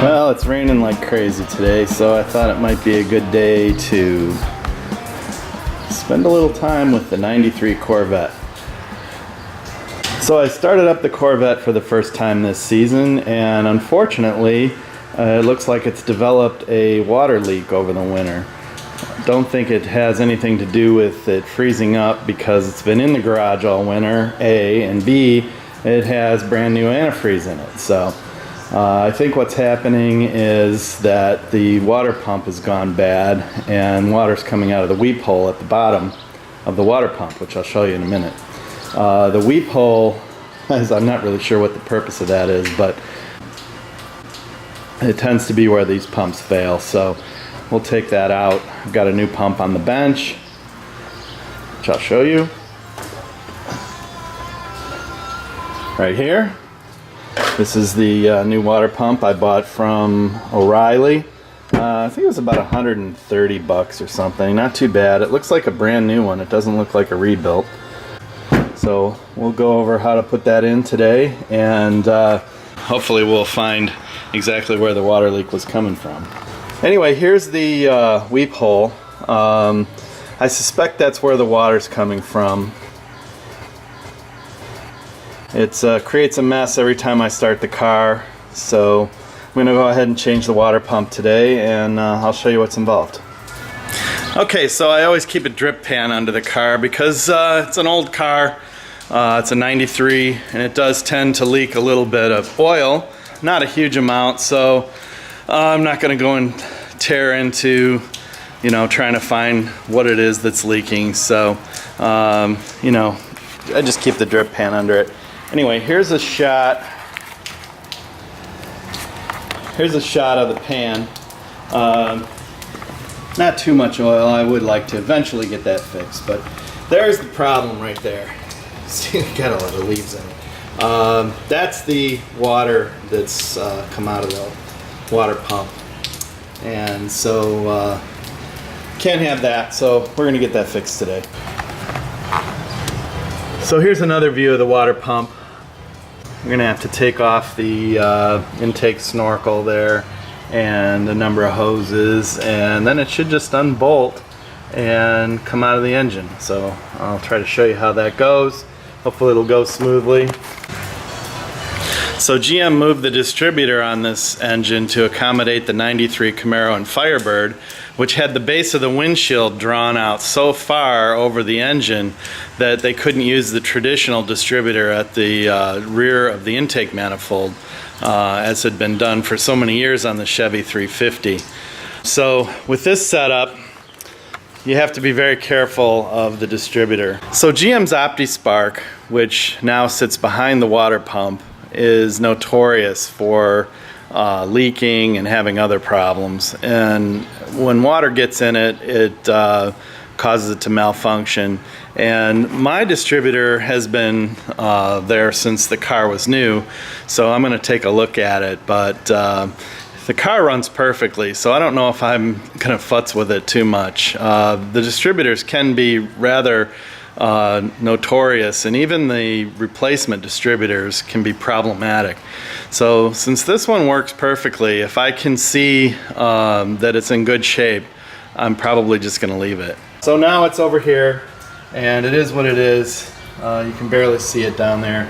Well, it's raining like crazy today, so I thought it might be a good day to spend a little time with the 93 Corvette. So I started up the Corvette for the first time this season, and unfortunately it looks like it's developed a water leak over the winter. Don't think it has anything to do with it freezing up because it's been in the garage all winter, A, and B, it has brand new antifreeze in it. So I think what's happening is that the water pump has gone bad and water's coming out of the weep hole at the bottom of the water pump, which I'll show you in a minute. The weep hole, I'm not really sure what the purpose of that is, but it tends to be where these pumps fail, so we'll take that out. I've got a new pump on the bench, which I'll show you. Right here. This is the new water pump I bought from O'Reilly. I think it was about 130 bucks or something. Not too bad. It looks like a brand new one. It doesn't look like a rebuilt. So we'll go over how to put that in today, and hopefully we'll find exactly where the water leak was coming from. Anyway, here's the weep hole. I suspect that's where the water's coming from. It creates a mess every time I start the car, so I'm going to go ahead and change the water pump today, and I'll show you what's involved. Okay, so I always keep a drip pan under the car because it's an old car. It's a 93, and it does tend to leak a little bit of oil, not a huge amount, so I'm not going to go and tear into, you know, trying to find what it is that's leaking. So, you know, I just keep the drip pan under it. Anyway, here's a shot. Here's a shot of the pan. Not too much oil. I would like to eventually get that fixed, but there's the problem right there. See, got a lot of leaves in it. That's the water that's come out of the water pump, and so can't have that. So we're gonna get that fixed today. So here's another view of the water pump. We're gonna have to take off the intake snorkel there and a number of hoses, and then it should just unbolt and come out of the engine. So I'll try to show you how that goes. Hopefully it'll go smoothly. So GM moved the distributor on this engine to accommodate the 93 Camaro and Firebird, which had the base of the windshield drawn out so far over the engine that they couldn't use the traditional distributor at the rear of the intake manifold, as had been done for so many years on the Chevy 350. So with this setup, you have to be very careful of the distributor. So GM's OptiSpark, which now sits behind the water pump, is notorious for leaking and having other problems. And when water gets in it, it causes it to malfunction. And my distributor has been there since the car was new, so I'm going to take a look at it. But the car runs perfectly, so I don't know if I'm going to futz with it too much. The distributors can be rather notorious, and even the replacement distributors can be problematic. So since this one works perfectly, if I can see that it's in good shape, I'm probably just going to leave it. So now it's over here, and it is what it is. You can barely see it down there,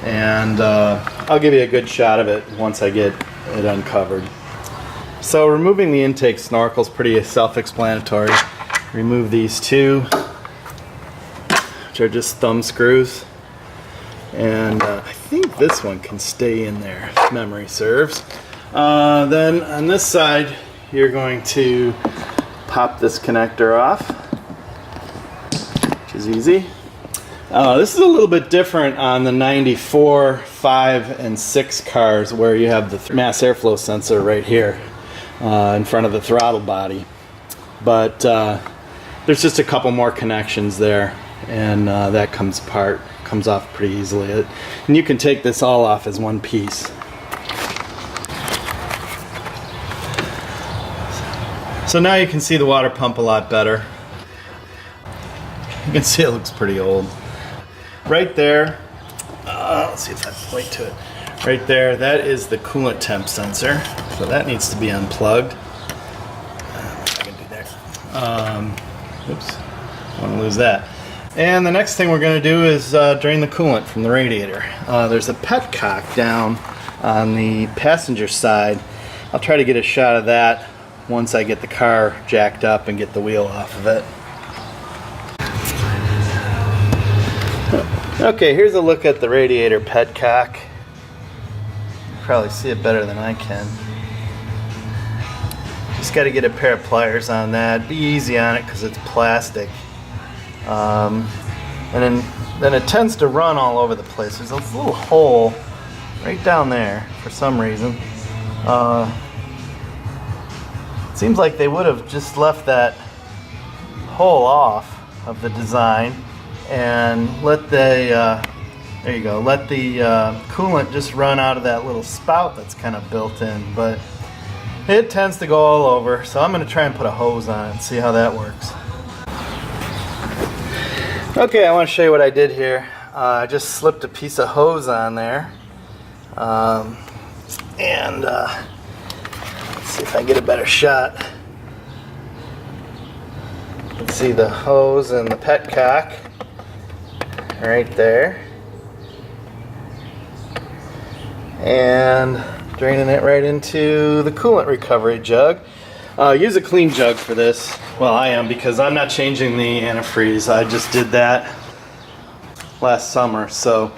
and I'll give you a good shot of it once I get it uncovered. So removing the intake snorkel is pretty self-explanatory. Remove these two, which are just thumb screws, and I think this one can stay in there if memory serves. Then on this side you're going to pop this connector off, which is easy. This is a little bit different on the 94, 5, and 6 cars, where you have the mass airflow sensor right here in front of the throttle body. But there's just a couple more connections there, and that comes off pretty easily. And you can take this all off as one piece. So now you can see the water pump a lot better. You can see it looks pretty old. Right there, let's see if I point to it. Right there, that is the coolant temp sensor. So that needs to be unplugged. I can do that. Oops, I want to lose that. And the next thing we're going to do is drain the coolant from the radiator. There's a petcock down on the passenger side. I'll try to get a shot of that once I get the car jacked up and get the wheel off of it. Okay, here's a look at the radiator petcock. You probably see it better than I can. Just got to get a pair of pliers on that. Be easy on it because it's plastic. And then it tends to run all over the place. There's a little hole right down there for some reason. It seems like they would have just left that hole off of the design and let the there you go, let the coolant just run out of that little spout that's kind of built in, but it tends to go all over, so I'm going to try and put a hose on it and see how that works. Okay, I want to show you what I did here. I just slipped a piece of hose on there, and let's see if I can get a better shot. You can see the hose and the petcock right there, and draining it right into the coolant recovery jug. Use a clean jug for this. Well, I am, because I'm not changing the antifreeze. I just did that last summer, so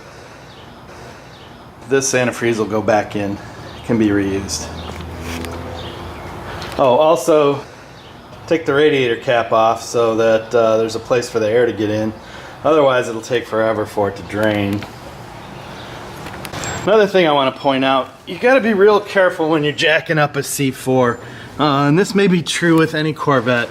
this antifreeze will go back in. It can be reused. Oh, also take the radiator cap off so that there's a place for the air to get in. Otherwise, it'll take forever for it to drain. Another thing I want to point out, you got to be real careful when you're jacking up a C4. And this may be true with any Corvette,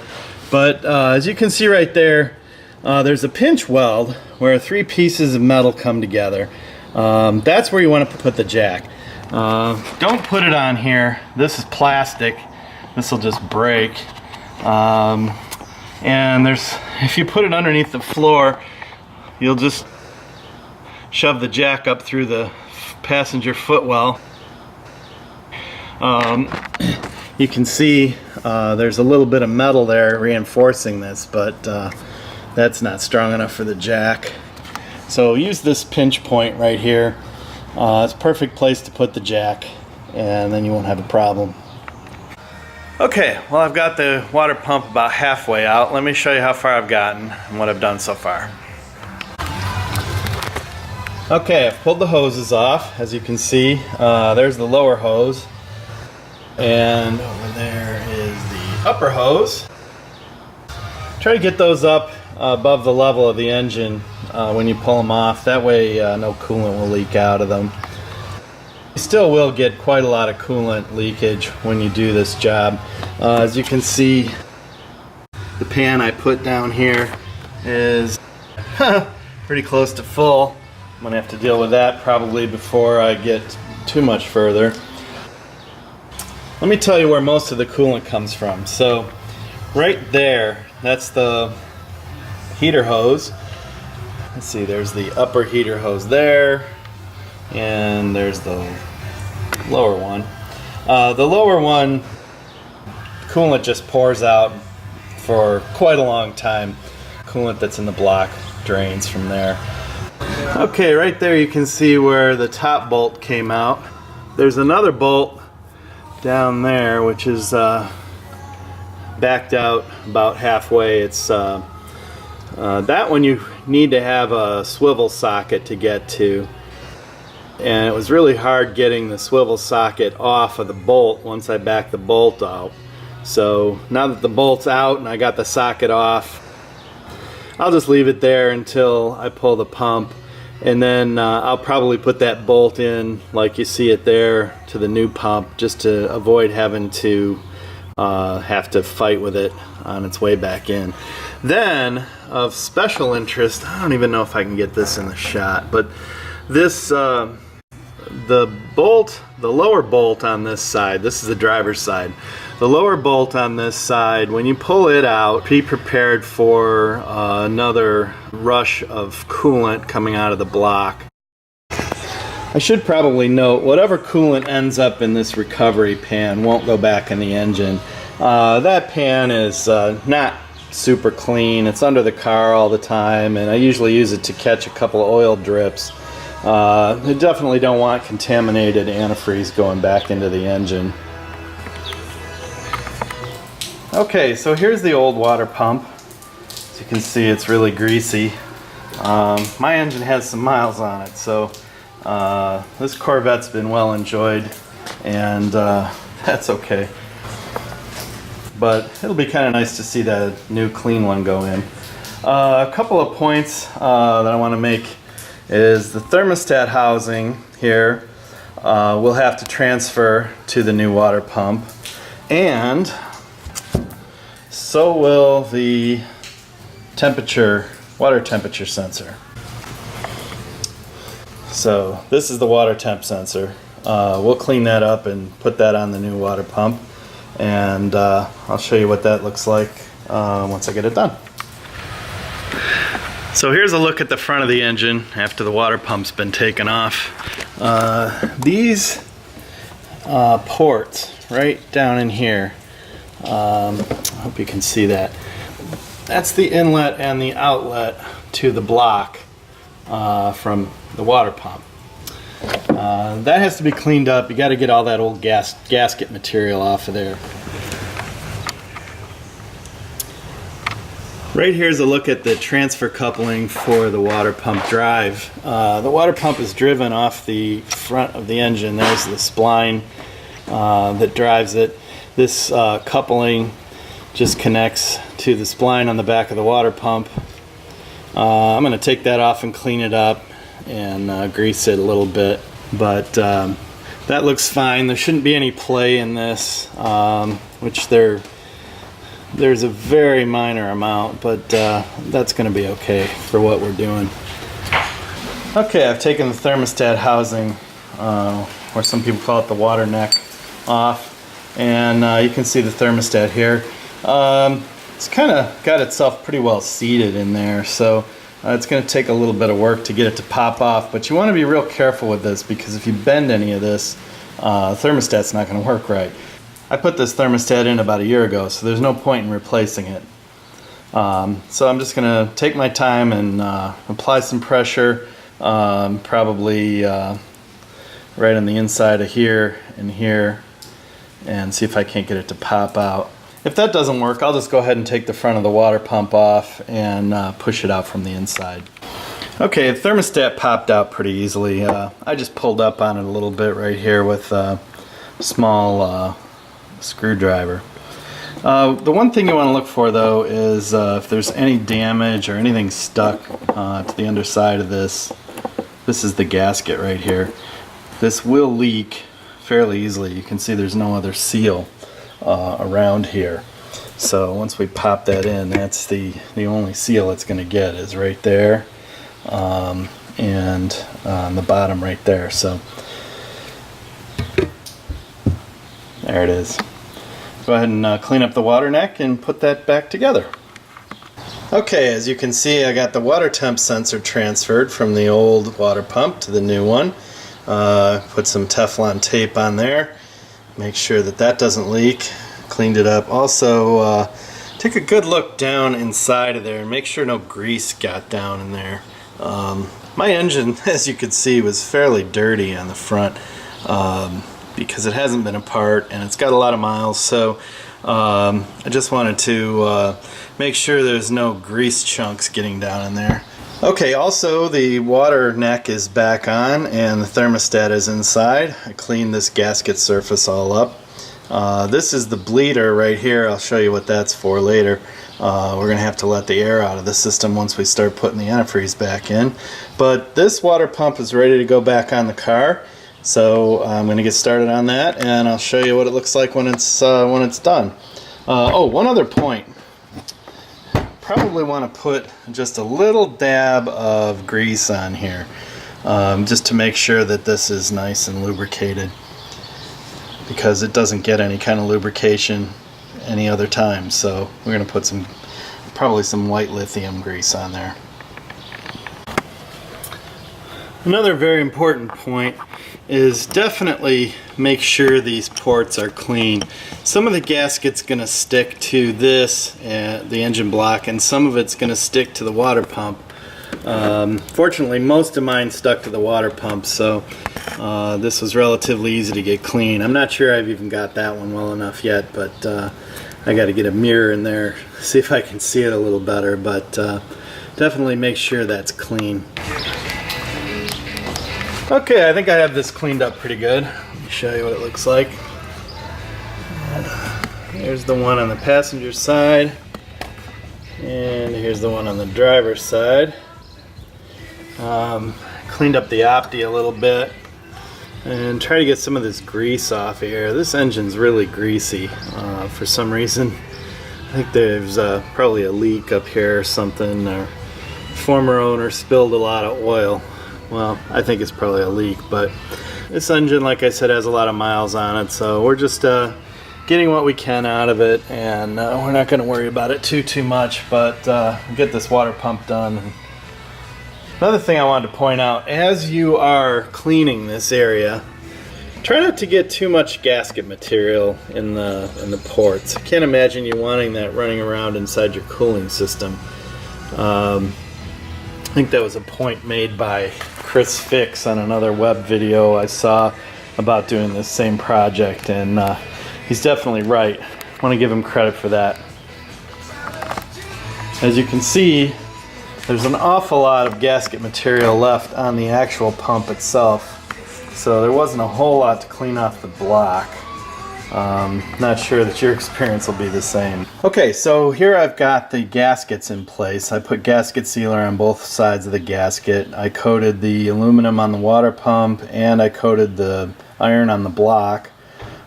but as you can see right there, there's a pinch weld where 3 pieces of metal come together. That's where you want to put the jack. Don't put it on here. This is plastic. This will just break. And if you put it underneath the floor, you'll just shove the jack up through the passenger footwell. You can see there's a little bit of metal there reinforcing this, but that's not strong enough for the jack. So use this pinch point right here. It's a perfect place to put the jack, and then you won't have a problem. Okay, well, I've got the water pump about halfway out. Let me show you how far I've gotten and what I've done so far. Okay, I've pulled the hoses off. As you can see, there's the lower hose, and over there is the upper hose. Try to get those up above the level of the engine when you pull them off. That way no coolant will leak out of them. You still will get quite a lot of coolant leakage when you do this job. As you can see, the pan I put down here is pretty close to full. I'm going to have to deal with that probably before I get too much further. Let me tell you where most of the coolant comes from. So right there, that's the heater hose. Let's see, there's the upper heater hose there, and there's the lower one. The lower one, coolant just pours out for quite a long time. Coolant that's in the block drains from there. Okay, right there you can see where the top bolt came out. There's another bolt down there which is backed out about halfway. It's that one you need to have a swivel socket to get to, and it was really hard getting the swivel socket off of the bolt once I backed the bolt out. So now that the bolt's out and I got the socket off, I'll just leave it there until I pull the pump, and then I'll probably put that bolt in like you see it there to the new pump, just to avoid having to have to fight with it on its way back in. Then, of special interest, I don't even know if I can get this in the shot, but this the lower bolt on this side, this is the driver's side, the lower bolt on this side, when you pull it out, be prepared for another rush of coolant coming out of the block. I should probably note, whatever coolant ends up in this recovery pan won't go back in the engine. That pan is not super clean. It's under the car all the time, and I usually use it to catch a couple of oil drips. You definitely don't want contaminated antifreeze going back into the engine. Okay, so here's the old water pump. As you can see, it's really greasy. My engine has some miles on it, so this Corvette's been well enjoyed, and that's okay. But it'll be kind of nice to see that new clean one go in. A couple of points that I want to make is the thermostat housing here will have to transfer to the new water pump, and so will the water temperature sensor. So this is the water temp sensor. We'll clean that up and put that on the new water pump, and I'll show you what that looks like once I get it done. So here's a look at the front of the engine after the water pump's been taken off. These ports right down in here, I hope you can see that. That's the inlet and the outlet to the block from the water pump. That has to be cleaned up. You got to get all that old gasket material off of there. Right here is a look at the transfer coupling for the water pump drive. The water pump is driven off the front of the engine. There's the spline that drives it. This coupling just connects to the spline on the back of the water pump. I'm going to take that off and clean it up and grease it a little bit, but that looks fine. There shouldn't be any play in this, which there's a very minor amount, but that's going to be okay for what we're doing. Okay, I've taken the thermostat housing, or some people call it the water neck, off, and you can see the thermostat here. It's kind of got itself pretty well seated in there, so it's going to take a little bit of work to get it to pop off, but you want to be real careful with this, because if you bend any of this, the thermostat's not going to work right. I put this thermostat in about a year ago, so there's no point in replacing it. So I'm just going to take my time and apply some pressure, probably right on the inside of here and here, and see if I can't get it to pop out. If that doesn't work, I'll just go ahead and take the front of the water pump off and push it out from the inside. Okay, the thermostat popped out pretty easily. I just pulled up on it a little bit right here with a small screwdriver. The one thing you want to look for, though, is if there's any damage or anything stuck to the underside of this. This is the gasket right here. This will leak fairly easily. You can see there's no other seal around here. So once we pop that in, that's the only seal it's going to get is right there, and on the bottom right there. So there it is. Go ahead and clean up the water neck and put that back together. Okay, as you can see, I got the water temp sensor transferred from the old water pump to the new one. Put some Teflon tape on there. Make sure that that doesn't leak. Cleaned it up. Also, take a good look down inside of there and make sure no grease got down in there. My engine, as you could see, was fairly dirty on the front because it hasn't been apart and it's got a lot of miles. So I just wanted to make sure there's no grease chunks getting down in there. Okay, also the water neck is back on and the thermostat is inside. I cleaned this gasket surface all up. This is the bleeder right here. I'll show you what that's for later. We're going to have to let the air out of the system once we start putting the antifreeze back in. But this water pump is ready to go back on the car. So I'm going to get started on that, and I'll show you what it looks like when it's done. Oh, one other point. Probably want to put just a little dab of grease on here, just to make sure that this is nice and lubricated, because it doesn't get any kind of lubrication any other time. So we're going to put probably some white lithium grease on there. Another very important point is definitely make sure these ports are clean. Some of the gasket's going to stick to this, the engine block, and some of it's going to stick to the water pump. Fortunately, most of mine stuck to the water pump, so this was relatively easy to get clean. I'm not sure I've even got that one well enough yet, but I got to get a mirror in there, see if I can see it a little better, but definitely make sure that's clean. Okay, I think I have this cleaned up pretty good. Let me show you what it looks like. Here's the one on the passenger side, and here's the one on the driver's side. Cleaned up the opti a little bit and try to get some of this grease off here. This engine's really greasy for some reason. I think there's probably a leak up here or something, or former owner spilled a lot of oil. Well, I think it's probably a leak, but this engine, like I said, has a lot of miles on it, so we're just getting what we can out of it, and we're not going to worry about it too much, but get this water pump done. Another thing I wanted to point out, as you are cleaning this area, try not to get too much gasket material in the ports. I can't imagine you wanting that running around inside your cooling system. I think that was a point made by Chris Fix on another web video I saw about doing this same project, and he's definitely right. I want to give him credit for that. As you can see, there's an awful lot of gasket material left on the actual pump itself, so there wasn't a whole lot to clean off the block. Not sure that your experience will be the same. Okay, so here I've got the gaskets in place. I put gasket sealer on both sides of the gasket. I coated the aluminum on the water pump, and I coated the iron on the block,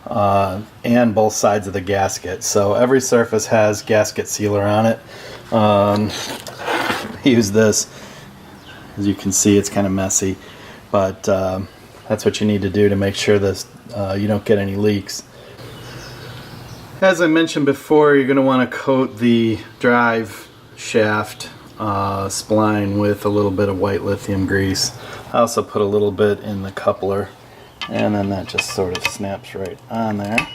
and both sides of the gasket. So every surface has gasket sealer on it. Use this. As you can see, it's kind of messy, but that's what you need to do to make sure this you don't get any leaks. As I mentioned before, you're going to want to coat the drive shaft spline with a little bit of white lithium grease. I also put a little bit in the coupler, and then that just sort of snaps right on there.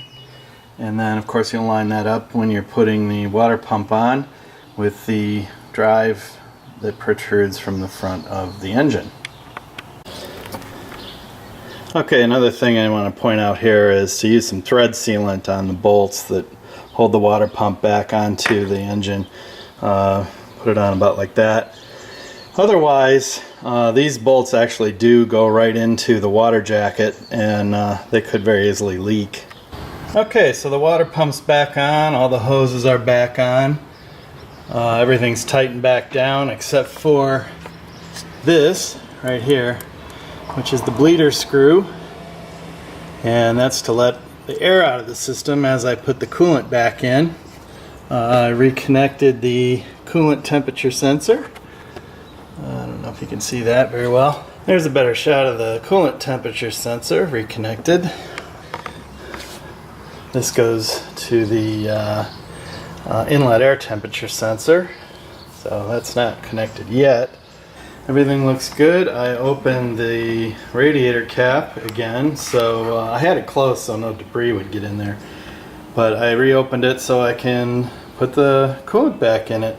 And then of course you'll line that up when you're putting the water pump on with the drive that protrudes from the front of the engine. Okay, another thing I want to point out here is to use some thread sealant on the bolts that hold the water pump back onto the engine. Put it on about like that. Otherwise, these bolts actually do go right into the water jacket, and they could very easily leak. Okay, so the water pump's back on, all the hoses are back on. Everything's tightened back down except for this right here, which is the bleeder screw, and that's to let the air out of the system as I put the coolant back in. I reconnected the coolant temperature sensor. I don't know if you can see that very well. There's a better shot of the coolant temperature sensor reconnected. This goes to the inlet air temperature sensor, so that's not connected yet. Everything looks good. I opened the radiator cap again, so I had it closed so no debris would get in there. But I reopened it so I can put the coolant back in it.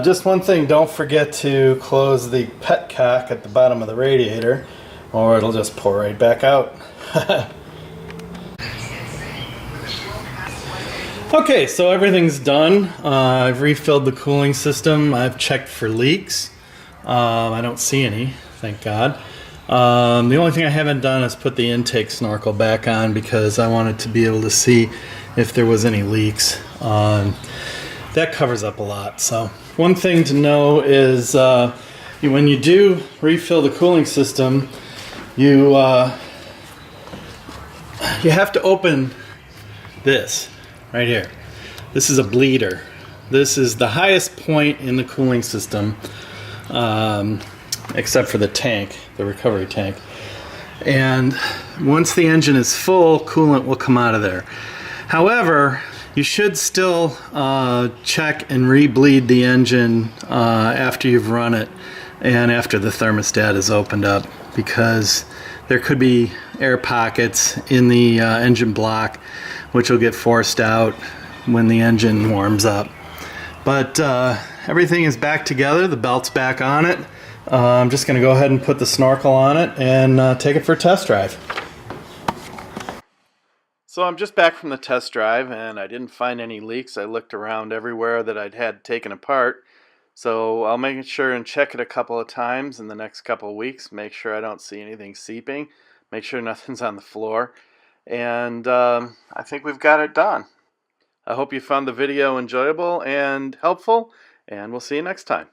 Just one thing, don't forget to close the petcock at the bottom of the radiator, or it'll just pour right back out. Okay, so everything's done. I've refilled the cooling system. I've checked for leaks. I don't see any, thank God. The only thing I haven't done is put the intake snorkel back on because I wanted to be able to see if there was any leaks. That covers up a lot. So one thing to know is when you do refill the cooling system, you have to open this right here. This is a bleeder. This is the highest point in the cooling system, except for the tank, the recovery tank. And once the engine is full, coolant will come out of there. However, you should still check and re-bleed the engine after you've run it. and after the thermostat is opened up, because there could be air pockets in the engine block which will get forced out when the engine warms up. But everything is back together, the belt's back on it. I'm just going to go ahead and put the snorkel on it and take it for a test drive. So I'm just back from the test drive and I didn't find any leaks. I looked around everywhere that I'd had taken apart. So I'll make sure and check it a couple of times in the next couple of weeks. Make sure I don't see anything seeping. Make sure nothing's on the floor. And I think we've got it done. I hope you found the video enjoyable and helpful, and we'll see you next time.